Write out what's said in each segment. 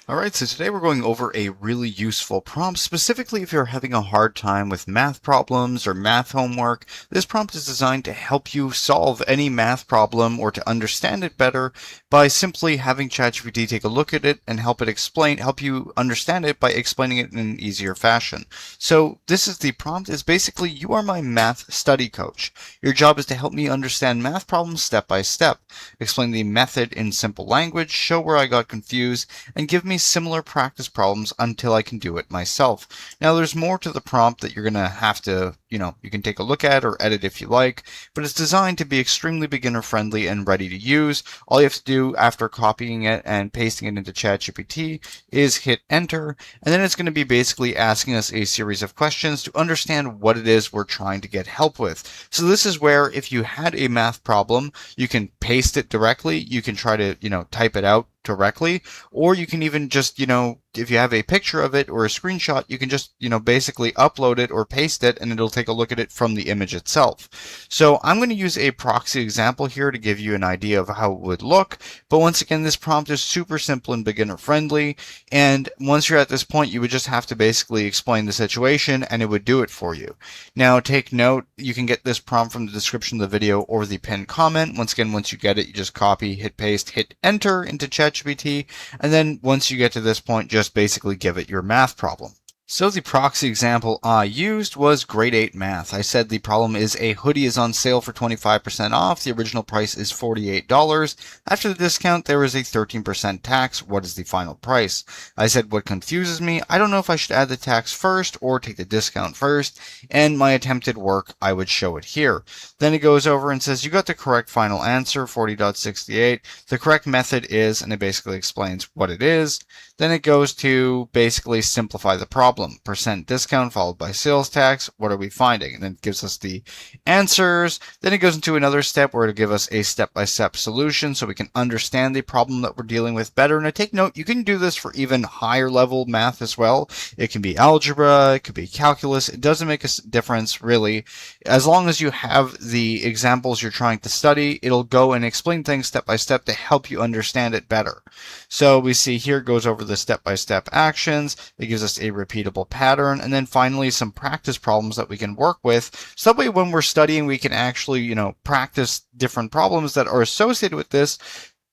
All right, so today we're going over a really useful prompt, specifically if you're having a hard time with math problems or math homework. This prompt is designed to help you solve any math problem or to understand it better by simply having ChatGPT take a look at it and help you understand it by explaining it in an easier fashion. So this is the prompt is basically you are my math study coach. Your job is to help me understand math problems step by step, explain the method in simple language, show where I got confused, and give me similar practice problems until I can do it myself. Now, there's more to the prompt that you're going to have to, you can take a look at or edit if you like, but it's designed to be extremely beginner friendly and ready to use. All you have to do after copying it and pasting it into ChatGPT is hit enter, and then it's going to be basically asking us a series of questions to understand what it is we're trying to get help with. So this is where if you had a math problem, you can paste it directly. You can try to, type it out directly, or you can even just, if you have a picture of it or a screenshot, you can just, basically upload it or paste it and it'll take a look at it from the image itself. So I'm going to use a proxy example here to give you an idea of how it would look. But once again, this prompt is super simple and beginner friendly. And once you're at this point, you would just have to basically explain the situation and it would do it for you. Now, take note, you can get this prompt from the description of the video or the pinned comment. Once again, once you get it, you just copy, hit paste, hit enter into ChatGPT. And then once you get to this point, just basically give it your math problem. So the proxy example I used was grade 8 math. I said the problem is a hoodie is on sale for 25% off. The original price is $48. After the discount, there is a 13% tax. What is the final price? I said what confuses me, I don't know if I should add the tax first or take the discount first, and my attempted work, I would show it here. Then it goes over and says you got the correct final answer, 40.68. The correct method is, and it basically explains what it is. Then it goes to basically simplify the problem. Percent discount followed by sales tax. What are we finding? And then it gives us the answers. Then it goes into another step where it'll give us a step-by-step solution so we can understand the problem that we're dealing with better. And I take note, you can do this for even higher level math as well. It can be algebra, it could be calculus. It doesn't make a difference really. As long as you have the examples you're trying to study, it'll go and explain things step by step to help you understand it better. So we see here it goes over the step-by-step actions. It gives us a repeatable pattern, and then finally some practice problems that we can work with. So that way when we're studying, we can actually, practice different problems that are associated with this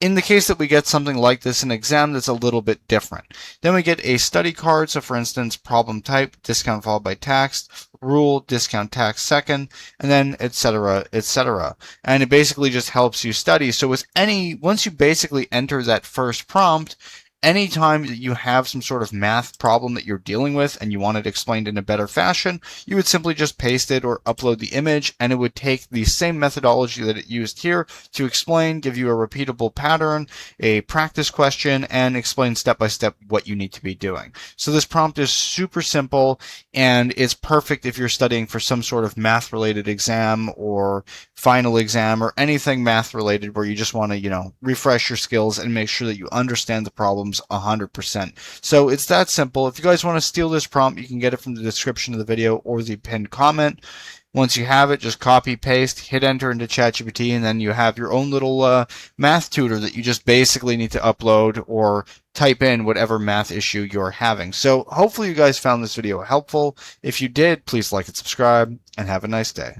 in the case that we get something like this in an exam that's a little bit different. Then we get a study card. So for instance, problem type, discount followed by tax, rule, discount tax second, and then etc., etc. And it basically just helps you study. So once you basically enter that first prompt, anytime that you have some sort of math problem that you're dealing with and you want it explained in a better fashion, you would simply just paste it or upload the image, and it would take the same methodology that it used here to explain, give you a repeatable pattern, a practice question, and explain step by step what you need to be doing. So this prompt is super simple, and it's perfect if you're studying for some sort of math related exam or final exam or anything math related where you just want to, refresh your skills and make sure that you understand the problems 100%. So it's that simple. If you guys want to steal this prompt, you can get it from the description of the video or the pinned comment. Once you have it, just copy, paste, hit enter into ChatGPT, and then you have your own little math tutor that you just basically need to upload or type in whatever math issue you're having. So hopefully you guys found this video helpful. If you did, please like and subscribe, and have a nice day.